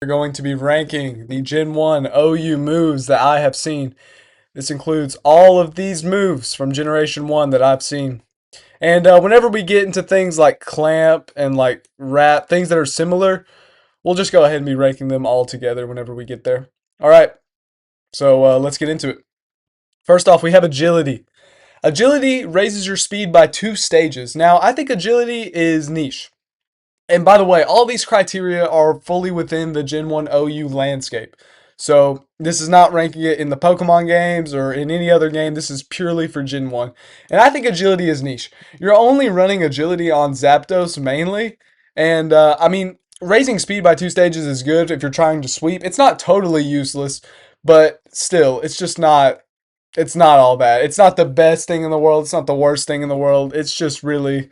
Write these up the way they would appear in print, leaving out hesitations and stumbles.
We're going to be ranking the Gen 1 OU moves that I have seen. This includes all of these moves from Generation 1 that I've seen. And whenever we get into things like clamp and like wrap, things that are similar, we'll just go ahead and be ranking them all together whenever we get there. All right, so let's get into it. First off, we have agility. Agility raises your speed by 2 stages. Now, I think agility is niche. And by the way, all these criteria are fully within the Gen 1 OU landscape. So this is not ranking it in the Pokemon games or in any other game. This is purely for Gen 1. And I think agility is niche. You're only running agility on Zapdos mainly. And I mean, raising speed by 2 stages is good if you're trying to sweep. It's not totally useless, but still, it's not all bad. It's not the best thing in the world. It's not the worst thing in the world. It's just really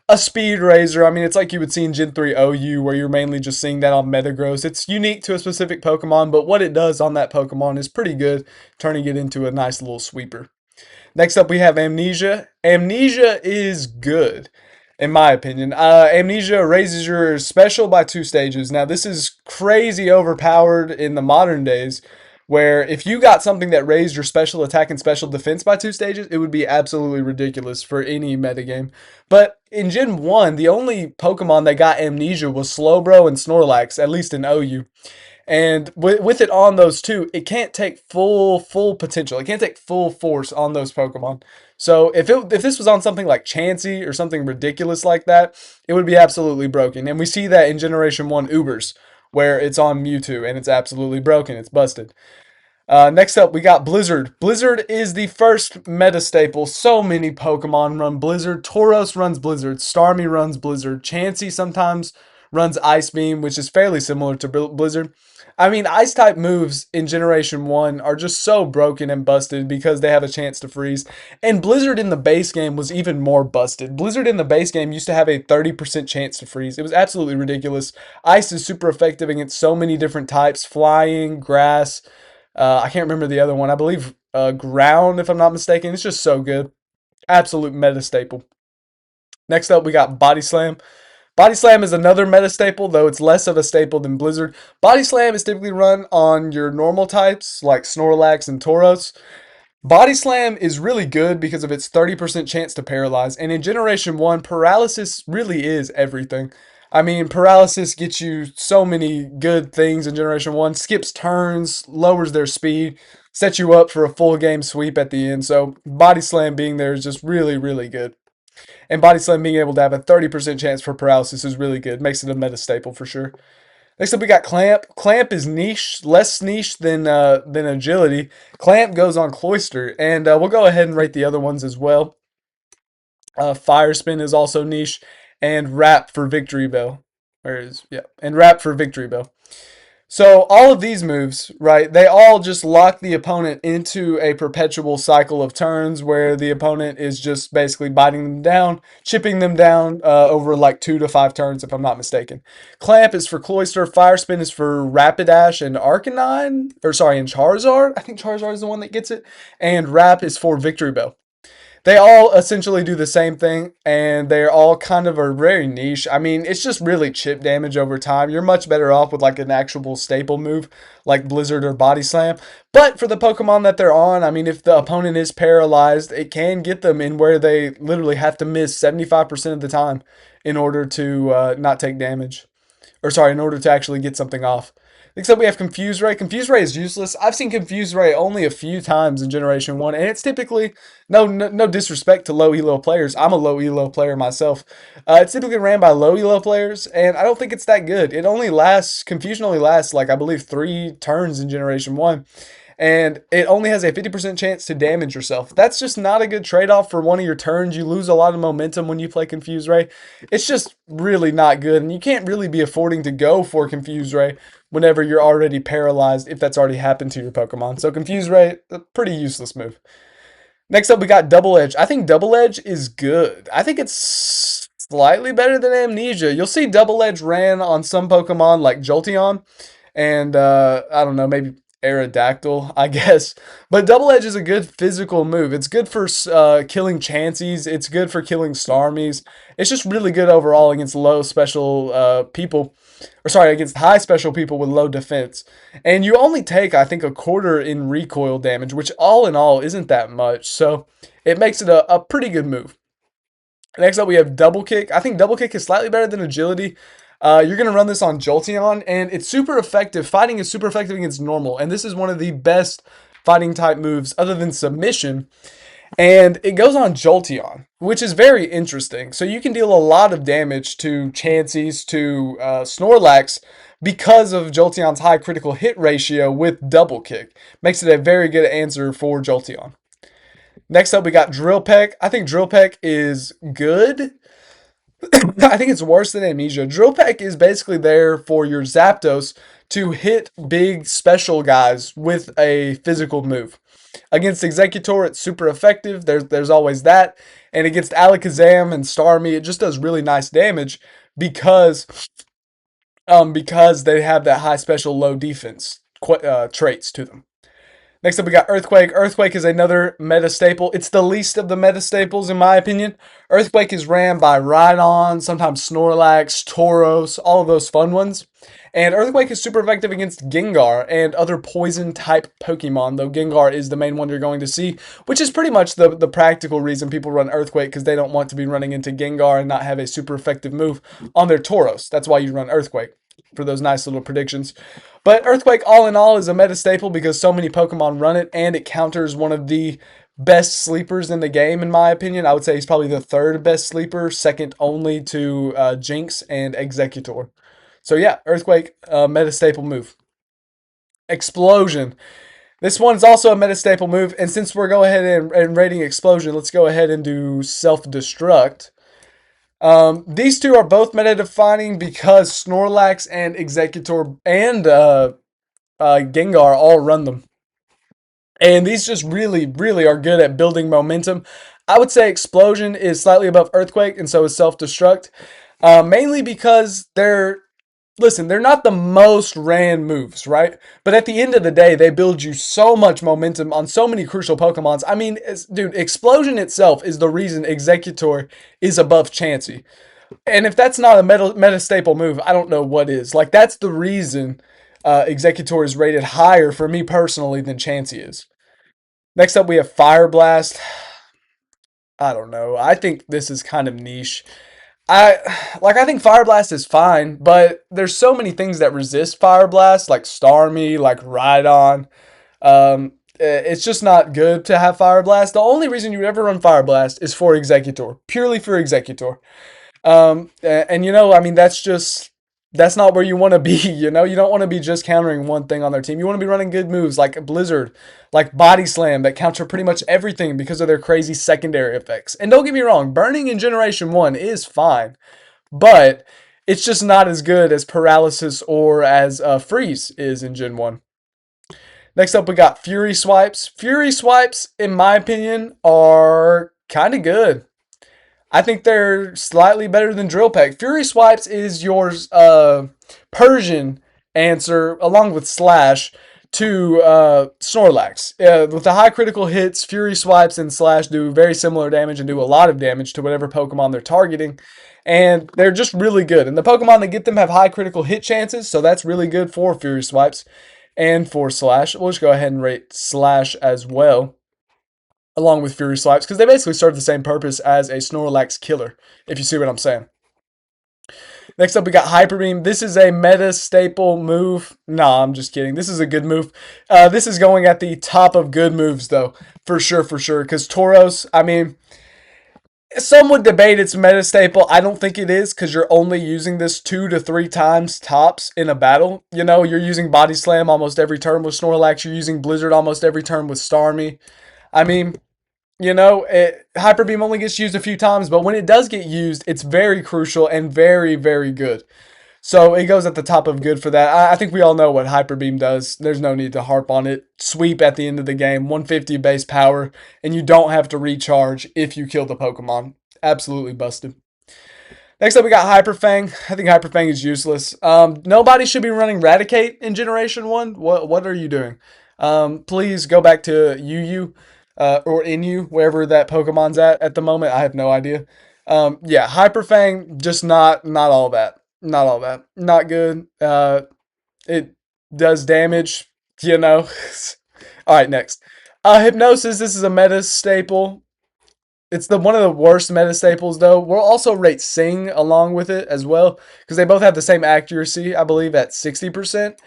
a speed raiser. I mean, it's like you would see in Gen 3 OU, where you're mainly just seeing that on Metagross. It's unique to a specific Pokemon, but what it does on that Pokemon is pretty good, turning it into a nice little sweeper. Next up, we have Amnesia. Amnesia is good, in my opinion. Amnesia raises your special by 2 stages. Now, this is crazy overpowered in the modern days, where if you got something that raised your special attack and special defense by 2 stages, it would be absolutely ridiculous for any metagame. But in Gen 1, the only Pokemon that got Amnesia was Slowbro and Snorlax, at least in OU. And with it on those two, it can't take full potential. It can't take full force on those Pokemon. So if this was on something like Chansey or something ridiculous like that, it would be absolutely broken. And we see that in Generation 1 Ubers, where it's on Mewtwo and it's absolutely broken. It's busted. Next up, we got Blizzard. Blizzard is the first meta staple. So many Pokemon run Blizzard. Tauros runs Blizzard. Starmie runs Blizzard. Chansey sometimes runs Ice Beam, which is fairly similar to Blizzard. I mean, Ice type moves in Generation 1 are just so broken and busted because they have a chance to freeze. And Blizzard in the base game was even more busted. Blizzard in the base game used to have a 30% chance to freeze. It was absolutely ridiculous. Ice is super effective against so many different types: flying, grass. I can't remember the other one. I believe ground, if I'm not mistaken. It's just so good. Absolute meta staple. Next up, we got Body Slam. Body Slam is another meta staple, though it's less of a staple than Blizzard. Body Slam is typically run on your normal types like Snorlax and Tauros. Body Slam is really good because of its 30% chance to paralyze. And in Generation 1, paralysis really is everything. I mean, paralysis gets you so many good things in Generation 1. Skips turns, lowers their speed, sets you up for a full game sweep at the end. So Body Slam being there is just really, really good. And Body Slam being able to have a 30% chance for paralysis is really good. Makes it a meta staple for sure. Next up, we got Clamp. Clamp is niche, less niche than Agility. Clamp goes on Cloyster, and we'll go ahead and rate the other ones as well. Fire Spin is also niche, and Wrap for Victory Bell. And Wrap for Victory Bell. So all of these moves, right, they all just lock the opponent into a perpetual cycle of turns where the opponent is just basically biting them down, chipping them down over like 2 to 5 turns, if I'm not mistaken. Clamp is for Cloyster, Fire Spin is for Rapidash and Arcanine, and Charizard. I think Charizard is the one that gets it. And Wrap is for Victory Bell. They all essentially do the same thing, and they're all kind of are very niche. I mean, it's just really chip damage over time. You're much better off with like an actual staple move like Blizzard or Body Slam. But for the Pokemon that they're on, I mean, if the opponent is paralyzed, it can get them in where they literally have to miss 75% of the time in order to not take damage. In order to actually get something off. Next up, we have Confuse Ray. Confuse Ray is useless. I've seen Confuse Ray only a few times in Generation 1, and it's typically, no disrespect to low elo players. I'm a low elo player myself. It's typically ran by low elo players, and I don't think it's that good. Confusion only lasts, like, I believe 3 turns in Generation 1. And it only has a 50% chance to damage yourself. That's just not a good trade-off for one of your turns. You lose a lot of momentum when you play Confuse Ray. It's just really not good, and you can't really be affording to go for Confuse Ray whenever you're already paralyzed, if that's already happened to your Pokemon. So Confuse Ray, a pretty useless move. Next up, we got Double Edge. I think Double Edge is good. I think it's slightly better than Amnesia. You'll see Double Edge ran on some Pokemon like Jolteon, and I don't know, maybe Aerodactyl, I guess. But Double Edge is a good physical move. It's good for killing Chanseys. It's good for killing Starmies. It's just really good overall against low special people, or sorry, against high special people with low defense. And you only take, I think, a quarter in recoil damage, which all in all isn't that much. So it makes it a pretty good move. Next up, we have double kick. I think double kick is slightly better than agility. You're going to run this on Jolteon, and it's super effective. Fighting is super effective against normal, and this is one of the best fighting type moves other than submission. And it goes on Jolteon, which is very interesting. So you can deal a lot of damage to Chanseys, to Snorlax, because of Jolteon's high critical hit ratio with double kick. Makes it a very good answer for Jolteon. Next up, we got Drill Peck. I think Drill Peck is good. I think it's worse than Amnesia. Drill Peck is basically there for your Zapdos to hit big special guys with a physical move. Against Executor, it's super effective. There's always that. And against Alakazam and Starmie, it just does really nice damage because they have that high special, low defense traits to them. Next up, we got Earthquake. Earthquake is another meta staple. It's the least of the meta staples, in my opinion. Earthquake is ran by Rhydon, sometimes Snorlax, Tauros, all of those fun ones. And Earthquake is super effective against Gengar and other poison-type Pokemon, though Gengar is the main one you're going to see, which is pretty much the practical reason people run Earthquake, because they don't want to be running into Gengar and not have a super effective move on their Tauros. That's why you run Earthquake, for those nice little predictions. But Earthquake, all in all, is a meta staple because so many Pokemon run it, and it counters one of the best sleepers in the game, in my opinion. I would say he's probably the third best sleeper, second only to Jinx and Executor. So yeah, Earthquake, meta staple move. Explosion. This one's also a meta staple move, and since we're going ahead and rating Explosion, let's go ahead and do Self-Destruct. These two are both meta defining because Snorlax and Executor and Gengar all run them. And these just really, really are good at building momentum. I would say Explosion is slightly above Earthquake, and so is Self-Destruct. Mainly because they're not the most ran moves, right? But at the end of the day, they build you so much momentum on so many crucial Pokemons. I mean, dude, Explosion itself is the reason Executor is above Chansey. And if that's not a meta staple move, I don't know what is. Like, that's the reason Executor is rated higher for me personally than Chansey is. Next up, we have Fire Blast. I don't know. I think this is kind of niche. I think Fire Blast is fine, but there's so many things that resist Fire Blast, like Starmie, like Rhydon. It's just not good to have Fire Blast. The only reason you would ever run Fire Blast is for Executor, purely for Executor. And I mean, that's not where you want to be. You don't want to be just countering one thing on their team. You want to be running good moves like Blizzard, like Body Slam, that counter pretty much everything because of their crazy secondary effects. And don't get me wrong, Burning in Generation 1 is fine, but it's just not as good as Paralysis or as Freeze is in Gen 1. Next up, we got Fury Swipes. Fury Swipes, in my opinion, are kind of good. I think they're slightly better than Drill Peck. Fury Swipes is your Persian answer, along with Slash, to Snorlax. With the high critical hits, Fury Swipes and Slash do very similar damage and do a lot of damage to whatever Pokemon they're targeting. And they're just really good. And the Pokemon that get them have high critical hit chances, so that's really good for Fury Swipes and for Slash. We'll just go ahead and rate Slash as well, along with Fury Swipes, because they basically serve the same purpose as a Snorlax killer, if you see what I'm saying. Next up, we got Hyper Beam. This is a meta staple move. Nah, I'm just kidding. This is a good move. This is going at the top of good moves, though, for sure, because Tauros, I mean, some would debate it's meta staple. I don't think it is, because you're only using this 2 to 3 times tops in a battle. You're using Body Slam almost every turn with Snorlax. You're using Blizzard almost every turn with Starmie. I mean, Hyper Beam only gets used a few times, but when it does get used, it's very crucial and very, very good. So it goes at the top of good for that. I think we all know what Hyper Beam does. There's no need to harp on it. Sweep at the end of the game, 150 base power, and you don't have to recharge if you kill the Pokemon. Absolutely busted. Next up, we got Hyper Fang. I think Hyper Fang is useless. Nobody should be running Raticate in Generation 1. What are you doing? Please go back to UU or Inu, wherever that Pokemon's at the moment. I have no idea. Yeah, Hyper Fang, just not all that. Not all that. Not good. It does damage, you know. All right, next. Hypnosis. This is a meta staple. It's the one of the worst meta staples, though. We'll also rate Sing along with it as well because they both have the same accuracy, I believe, at 60%.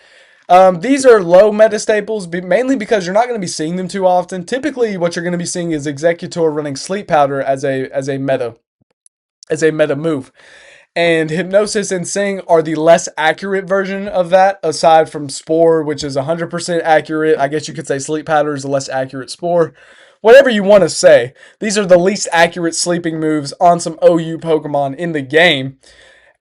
These are low meta staples, mainly because you're not going to be seeing them too often. Typically, what you're going to be seeing is Executor running Sleep Powder as a meta move. And Hypnosis and Sing are the less accurate version of that, aside from Spore, which is 100% accurate. I guess you could say Sleep Powder is a less accurate Spore. Whatever you want to say, these are the least accurate sleeping moves on some OU Pokemon in the game.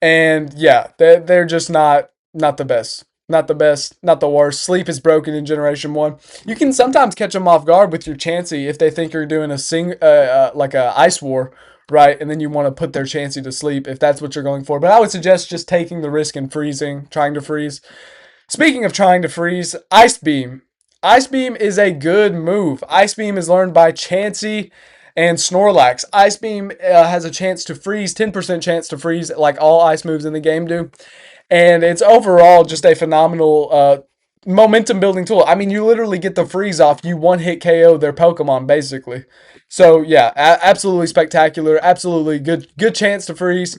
And yeah, they're just not the best. Not the best, not the worst. Sleep is broken in Generation 1. You can sometimes catch them off guard with your Chansey if they think you're doing like a Ice War, right? And then you want to put their Chansey to sleep if that's what you're going for. But I would suggest just taking the risk and freezing, trying to freeze. Speaking of trying to freeze, Ice Beam. Ice Beam is a good move. Ice Beam is learned by Chansey and Snorlax. Ice Beam has a chance to freeze, 10% chance to freeze, like all ice moves in the game do. And it's overall just a phenomenal momentum building tool. I mean, you literally get the freeze off, you one hit KO their Pokemon, basically. So, yeah, absolutely spectacular. Absolutely good chance to freeze.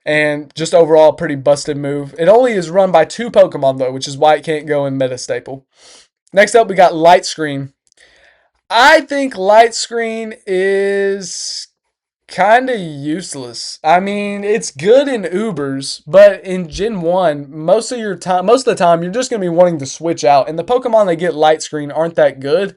And just overall, pretty busted move. It only is run by 2 Pokemon, though, which is why it can't go in Meta Staple. Next up, we got Light Screen. I think Light Screen is kind of useless. I mean, it's good in Ubers, but in Gen 1, most of the time, you're just going to be wanting to switch out. And the Pokemon that get Light Screen aren't that good.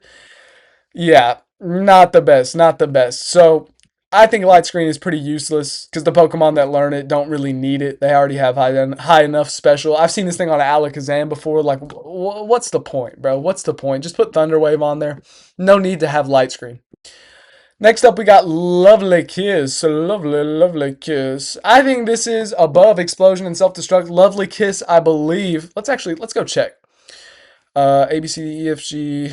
Yeah, not the best, not the best. So I think Light Screen is pretty useless because the Pokemon that learn it don't really need it. They already have high enough special. I've seen this thing on Alakazam before. Like, what's the point, bro? What's the point? Just put Thunder Wave on there. No need to have Light Screen. Next up, we got Lovely Kiss. Lovely, Lovely Kiss. I think this is above Explosion and Self-Destruct. Lovely Kiss, I believe. Let's go check. A, B, C, D, E, F, G.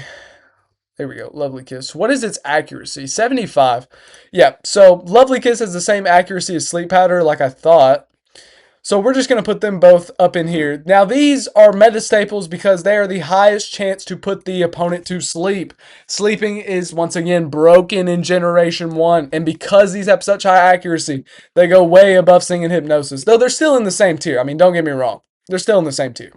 There we go. Lovely Kiss. What is its accuracy? 75. Yeah, so Lovely Kiss has the same accuracy as Sleep Powder, like I thought. So we're just going to put them both up in here. Now, these are meta staples because they are the highest chance to put the opponent to sleep. Sleeping is, once again, broken in Generation 1. And because these have such high accuracy, they go way above Sing and Hypnosis. Though they're still in the same tier. I mean, don't get me wrong. They're still in the same tier.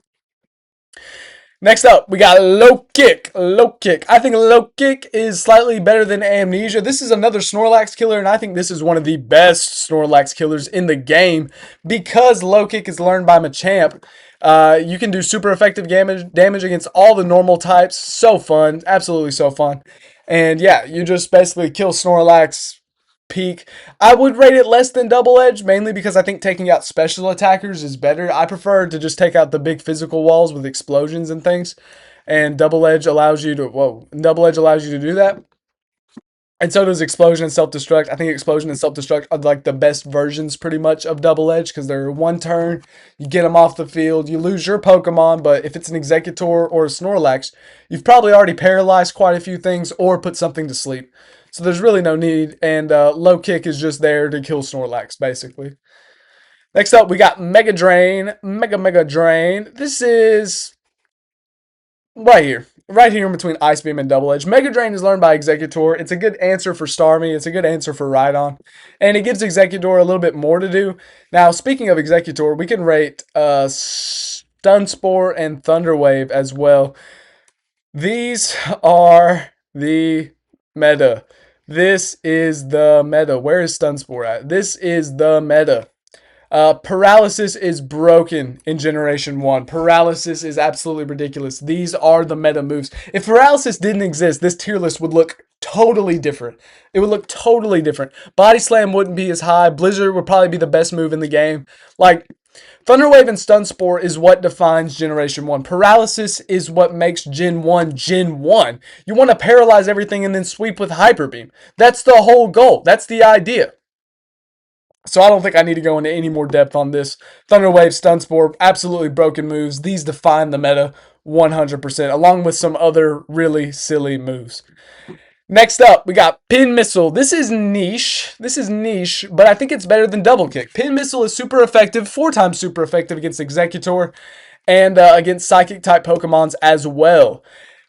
Next up, we got Low Kick. Low Kick. I think Low Kick is slightly better than Amnesia. This is another Snorlax killer, and I think this is one of the best Snorlax killers in the game because Low Kick is learned by Machamp. You can do super effective damage against all the normal types. So fun. Absolutely so fun. And yeah, you just basically kill Snorlax peak. I would rate it less than Double Edge, mainly because I think taking out special attackers is better. I prefer to just take out the big physical walls with explosions and things. And Double Edge allows you to do that. And so does Explosion and Self-Destruct. I think Explosion and Self-Destruct are like the best versions pretty much of Double Edge because they're one turn. You get them off the field. You lose your Pokemon, but if it's an Executor or a Snorlax, you've probably already paralyzed quite a few things or put something to sleep. So there's really no need. And Low Kick is just there to kill Snorlax, basically. Next up, we got Mega Drain. Mega Drain. This is right here. Right here in between Ice Beam and Double Edge. Mega Drain is learned by Executor. It's a good answer for Starmie. It's a good answer for Rhydon. And it gives Executor a little bit more to do. Now, speaking of Executor, we can rate Stun Spore and Thunder Wave as well. These are the meta. This is the meta. Where is Stun Spore at? This is the meta. Paralysis is broken in Generation 1. Paralysis is absolutely ridiculous. These are the meta moves. If Paralysis didn't exist, this tier list would look totally different. It would look totally different. Body Slam wouldn't be as high. Blizzard would probably be the best move in the game. Like, Thunder Wave and Stun Spore is what defines Generation 1. Paralysis is what makes Gen 1 Gen 1. You want to paralyze everything and then sweep with Hyper Beam. That's the whole goal. That's the idea. So I don't think I need to go into any more depth on this. Thunder Wave, Stun Spore, absolutely broken moves. These define the meta 100%, along with some other really silly moves. Next up, we got Pin Missile. This is niche. This is niche, but I think it's better than Double Kick. Pin Missile is super effective, 4 times super effective against Executor and against Psychic type Pokemons as well.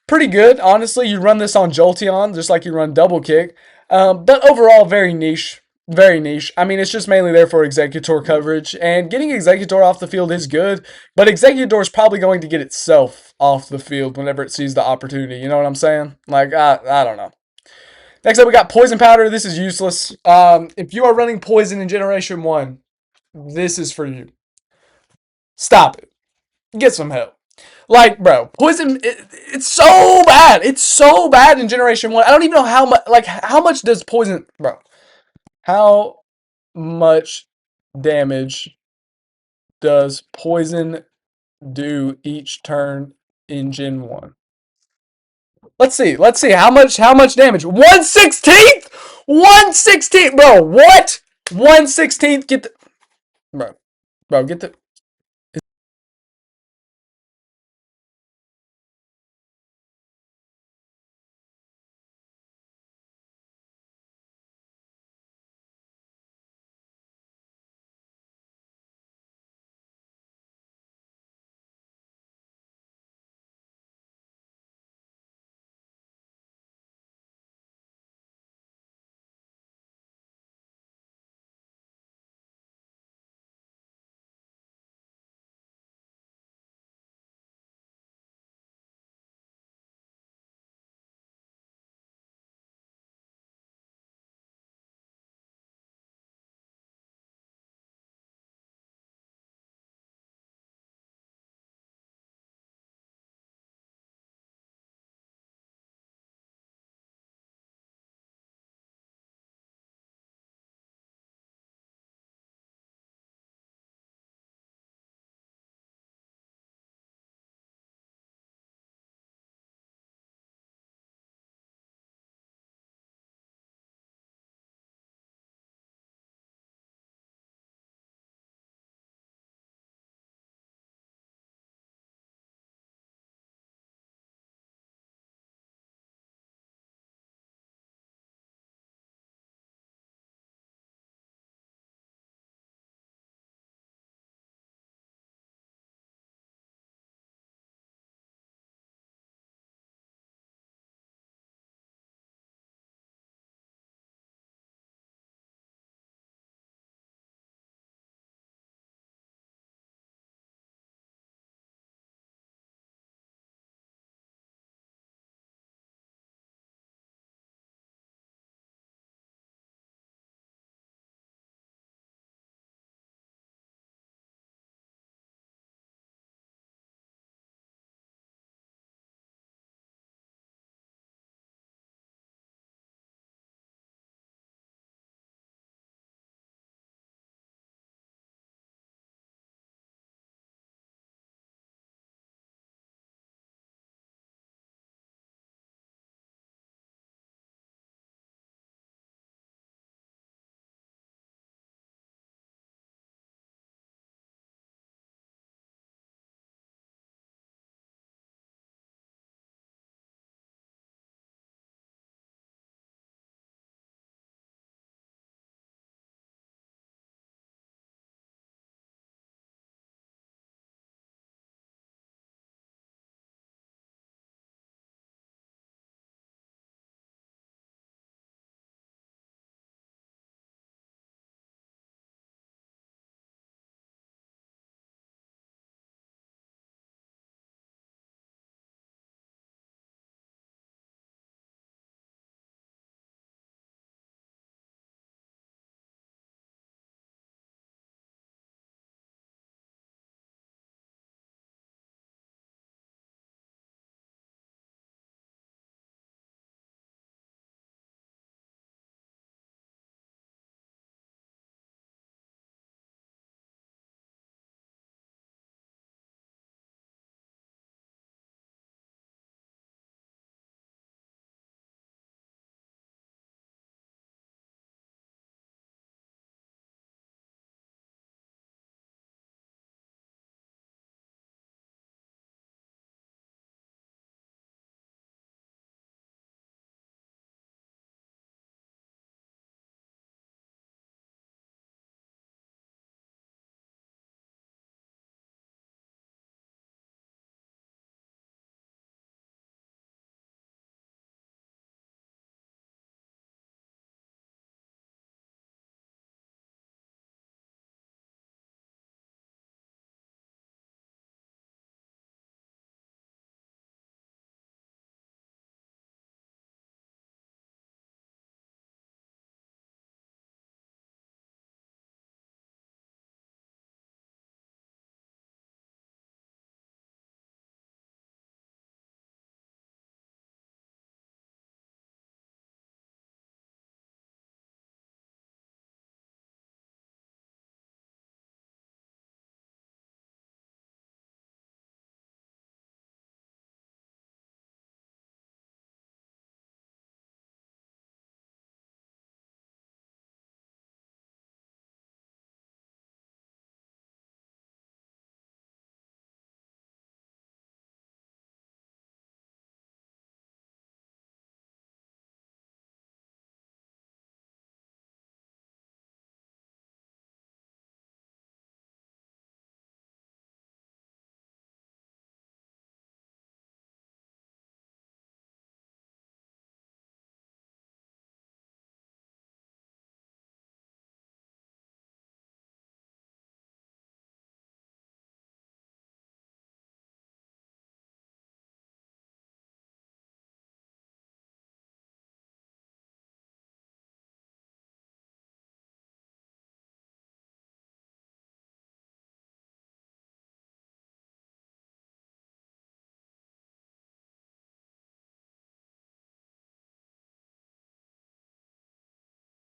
Pretty good, honestly. You run this on Jolteon just like you run Double Kick, but overall very niche. Very niche. I mean, it's just mainly there for Executor coverage, and getting Executor off the field is good, but Executor is probably going to get itself off the field whenever it sees the opportunity. You know what I'm saying? Like, I don't know. Next up, we got Poison Powder. This is useless. If you are running Poison in Generation 1, this is for you. Stop it. Get some help. Like, bro, Poison, it's so bad. It's so bad in Generation 1. I don't even know how much, like, how much does Poison, bro, how much damage does Poison do each turn in Gen 1? Let's see. Let's see. How much damage? 1/16th? 1/16th, bro. What? 1/16th? Get the bro. Bro, get the